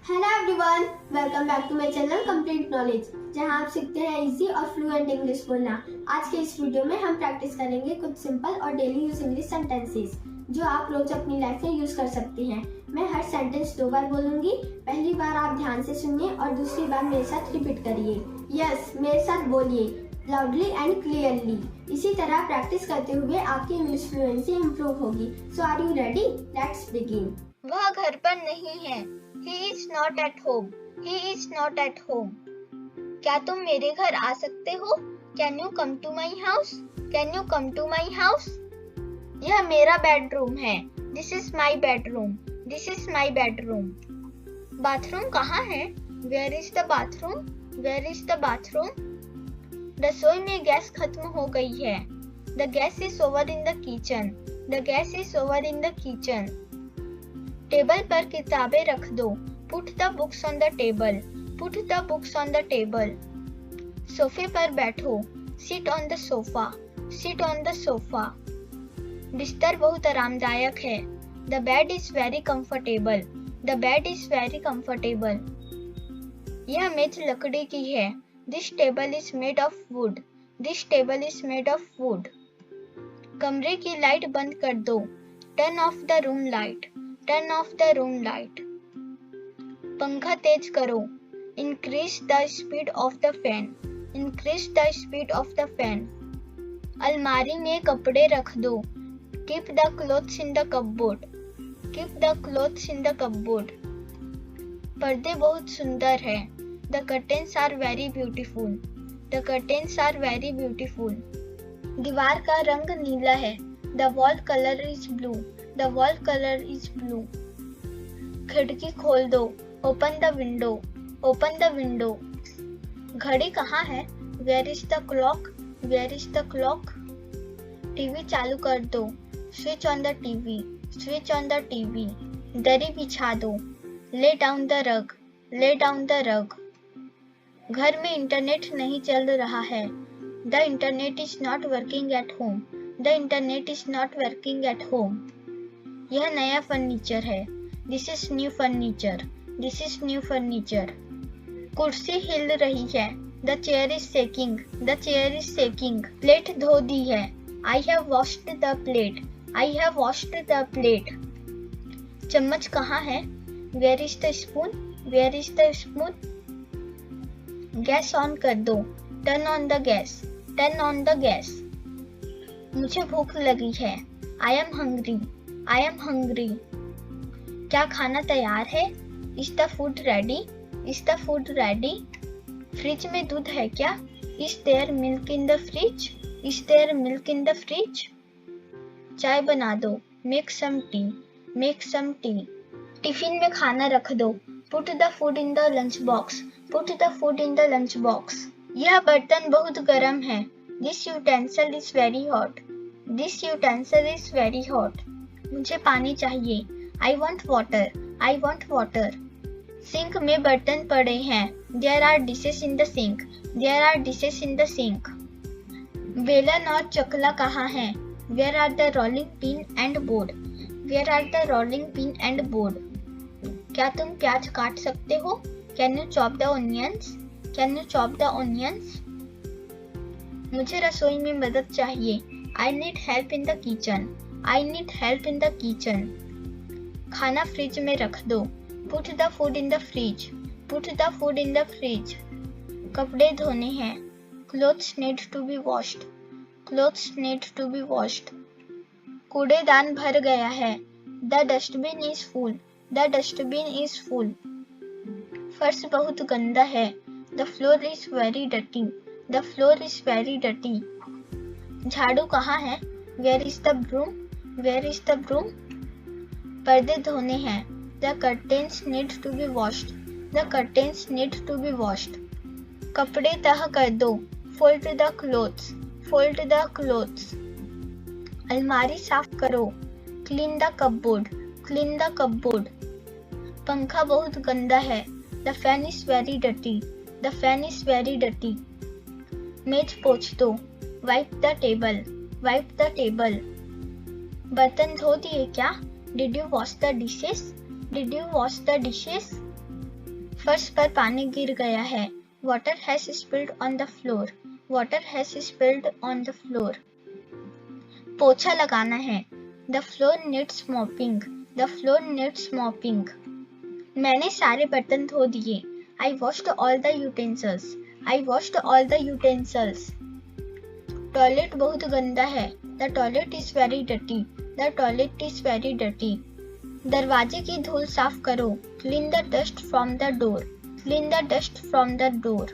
Hello everyone, welcome back to my channel complete knowledge, जहां आप सीखते हैं इजी और फ्लुएंट इंग्लिश बोलना। आज के इस वीडियो में हम प्रैक्टिस करेंगे कुछ सिंपल और डेली यूज इंग्लिश सेंटेंसेस जो आप रोज अपनी लाइफ में यूज कर सकते हैं। मैं हर सेंटेंस 2 बार बोलूंगी। पहली बार आप ध्यान से सुनिए और दूसरी बार मेरे साथ रिपीट करिए। यस, मेरे साथ बोलिए लाउडली एंड क्लियरली। इसी तरह प्रैक्टिस करते हुए आपकी इंग्लिश फ्लुएंसी इंप्रूव होगी। So are you ready? Let's begin. वह घर पर नहीं है। He is not at home. He is not at home. क्या तुम मेरे घर आ सकते हो? Can you come to my house? Can you come to my house? यह मेरा बेडरूम है। This is my bedroom. This is my bedroom. Bathroom कहाँ है? Where is the bathroom? Where is the bathroom? रसोई में गैस खत्म हो गई है। The gas is over in the kitchen. The gas is over in the kitchen. Table पर किताबें रख दो। Put the books on the table. Put the books on the table. सोफे पर बैठो। Sit on the sofa. Sit on the sofa. बिस्तर बहुत आरामदायक है। The bed is very comfortable. The bed is very comfortable. यह मेज लकड़ी की है। This table is made of wood. This table is made of wood. कमरे की लाइट बंद कर दो। Turn off the room light. Turn off the room light. पंखा तेज करो। Increase the speed of the fan. Increase the speed of the fan. अलमारी में कपड़े रख दो। Keep the clothes in the cupboard. Keep the clothes in the cupboard. पर्दे बहुत सुंदर है। The curtains are very beautiful. The curtains are very beautiful. दीवार का रंग नीला है। The wall color is blue. The wall color is blue. खिड़की खोल दो। Open the window. Open the window. घड़ी कहाँ है? Where is the clock? Where is the clock? TV चालू कर दो। Switch on the TV. Switch on the TV. दरी बिछा दो। Lay down the rug. Lay down the rug. घर में इंटरनेट नहीं चल रहा है। The internet is not working at home. The internet is not working at home. यह नया फर्नीचर है। This is new furniture. This is new furniture. कुर्सी हिल रही है। The chair is shaking. The chair is shaking. Plate धो दी है। I have washed the plate. I have washed the plate. चम्मच कहाँ है? Where is the spoon? Where is the spoon? Gas on कर दो। Turn on the gas. Turn on the gas. मुझे भूख लगी है। I am hungry. I am hungry. क्या खाना तैयार है? Is the food ready? Is the food ready? Fridge में दूध है क्या? Is there milk in the fridge? Is there milk in the fridge? चाय बना दो। Make some tea. Make some tea. Tiffin में खाना रख दो। Put the food in the lunch box. Put the food in the lunch box. यह बर्तन बहुत गर्म है। This utensil is very hot. This utensil is very hot. मुझे पानी चाहिए। I want water. I want water. Sink में बर्तन पड़े हैं। There are dishes in the sink. There are dishes in the sink. बेलन और चकला कहाँ हैं? Where are the rolling pin and board? Where are the rolling pin and board? क्या तुम प्याज काट सकते हो? Can you chop the onions? Can you chop the onions? मुझे रसोई में मदद चाहिए। I need help in the kitchen. I need help in the kitchen. खाना फ्रिज में रख दो। Put the food in the fridge. Put the food in the fridge. कपड़े धोने हैं। Clothes need to be washed. Clothes need to be washed. कूड़ेदान भर गया है। The dustbin is full. The dustbin is full. फर्श बहुत गंदा है। The floor is very dirty. The floor is very dirty. झाड़ू कहाँ है? Where is the broom? Where is the broom? पर्दे धोने हैं। The curtains need to be washed. The curtains need to be washed. कपड़े तह कर दो। Fold the clothes. Fold the clothes. अलमारी साफ करो। Clean the cupboard. Clean the cupboard. पंखा बहुत गंदा है। The fan is very dirty. The fan is very dirty. मेज पोंछ दो। Wipe the table. Wipe the table. बर्तन धो दिए क्या? Did you wash the dishes? Did you wash the dishes? फर्श पर पानी गिर गया है। Water has spilled on the floor. Water has spilled on the floor. पोछा लगाना है। The floor needs mopping. The floor needs mopping. मैंने सारे बर्तन धो दिए। I washed all the utensils. I washed all the utensils. Toilet बहुत गंदा है। The toilet is very dirty. The toilet is very dirty. दरवाजे की धूल साफ करो। Clean the dust from the door. Clean the dust from the door.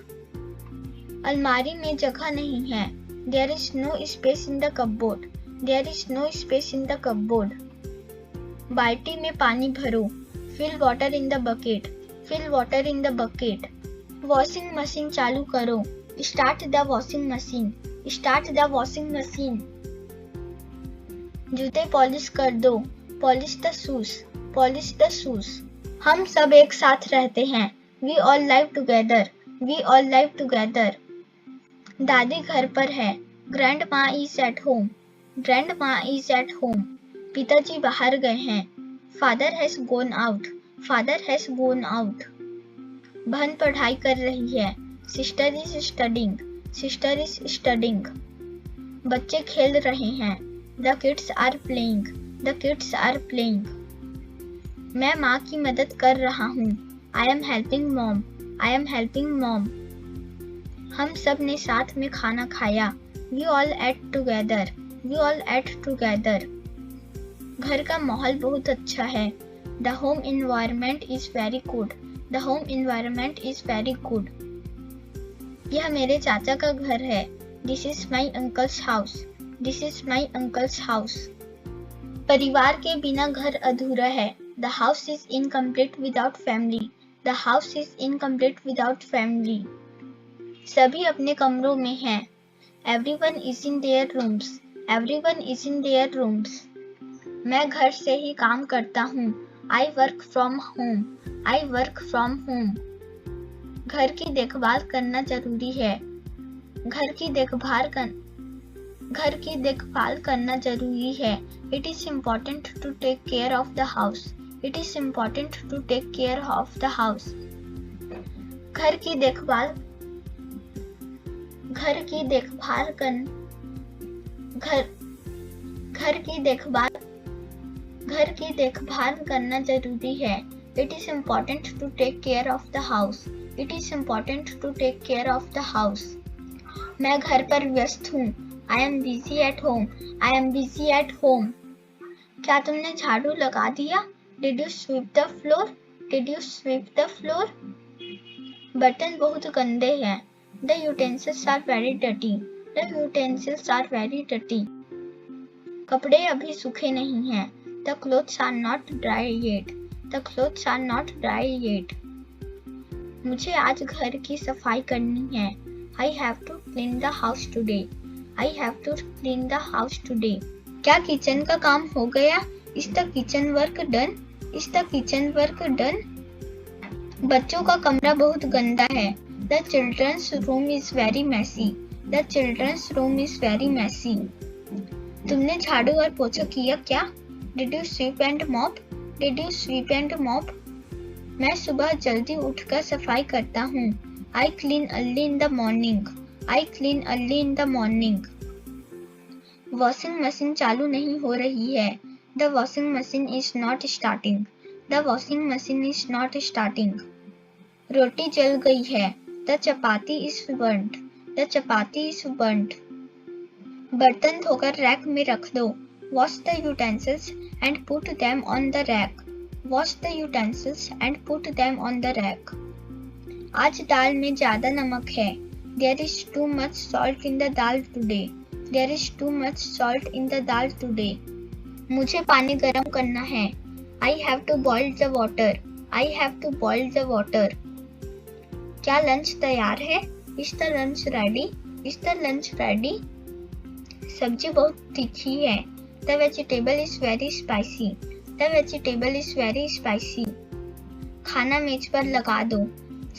अलमारी में जगह नहीं है। There is no space in the cupboard. There is no space in the cupboard. बाल्टी में पानी भरो। Fill water in the bucket. Fill water in the bucket. Washing machine चालू करो। Start the washing machine. Start the washing machine. जूते polish कर दो। Polish the shoes. Polish the shoes. हम सब एक साथ रहते हैं। We all live together. We all live together. दादी घर पर है। Grandma is at home. Grandma is at home. पिताजी बाहर गए हैं। Father has gone out. Father has gone out. बहन पढ़ाई कर रही है। Sister is studying. Sister is studying. बच्चे खेल रहे हैं। The kids are playing. The kids are playing. मैं माँ की मदद कर रहा हूँ। I am helping mom. I am helping mom. हम सब ने साथ में खाना खाया। We all ate together. We all ate together. घर का माहौल बहुत अच्छा है। The home environment is very good. The home environment is very good. यह मेरे चाचा का घर है। This is my uncle's house. This is my uncle's house. परिवार के बिना घर अधूरा है। The house is incomplete without family. The house is incomplete without family. सभी अपने कमरों में हैं। Everyone is in their rooms. Everyone is in their rooms. मैं घर से ही काम करता हूँ। I work from home. I work from home. घर की देखभाल करना जरूरी है। घर की देखभाल करना जरूरी है। It is important to take care of the house. It is important to take care of the house. घर की देखभाल करना जरूरी है। It is important to take care of the house. It is important to take care of the house. मैं घर पर व्यस्त हूँ। I am busy at home. I am busy at home. क्या तुमने झाड़ू लगा दिया? Did you sweep the floor? Did you sweep the floor? बर्तन बहुत गंदे हैं। The utensils are very dirty. The utensils are very dirty. कपड़े अभी सूखे नहीं हैं। The clothes are not dry yet. The clothes are not dry yet. मुझे आज घर की सफाई करनी है। I have to clean the house today. I have to clean the house today. क्या किचन का काम हो गया? Is the kitchen work done? Is the kitchen work done? बच्चों का कमरा बहुत गंदा है। The children's room is very messy. The children's room is very messy. तुमने झाड़ू और पोछा किया क्या? Did you sweep and mop? Did you sweep and mop? मैं सुबह जल्दी उठकर सफाई करता हूँ। I clean early in the morning. I clean early in the morning. Washing machine चालू नहीं हो रही है। The washing machine is not starting. The washing machine is not starting. रोटी जल गई है। The chapati is burnt. The chapati is burnt. बर्तन धोकर रैक में रख दो। Wash the utensils and put them on the rack. Wash the utensils and put them on the rack. आज दाल में ज्यादा नमक है। There is too much salt in the dal today. There is too much salt in the dal today. मुझे पानी गर्म करना है। I have to boil the water. I have to boil the water. क्या लंच तैयार है? Is the lunch ready? Is the lunch ready? सब्जी बहुत तीखी है। The vegetable is very spicy. The vegetable is very spicy. खाना मेज पर लगा दो।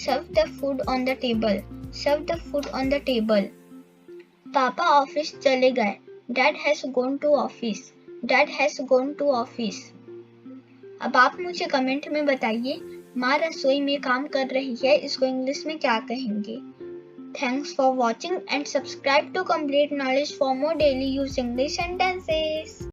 Serve the food on the table. Serve the food on the table. पापा ऑफिस चले गए। Dad has gone to office. Dad has gone to office. अब आप मुझे कमेंट में बताइए माँ रसोई में काम कर रही है, इसको इंग्लिश में क्या कहेंगे? Thanks for watching and subscribe to Complete Knowledge for more daily use English sentences.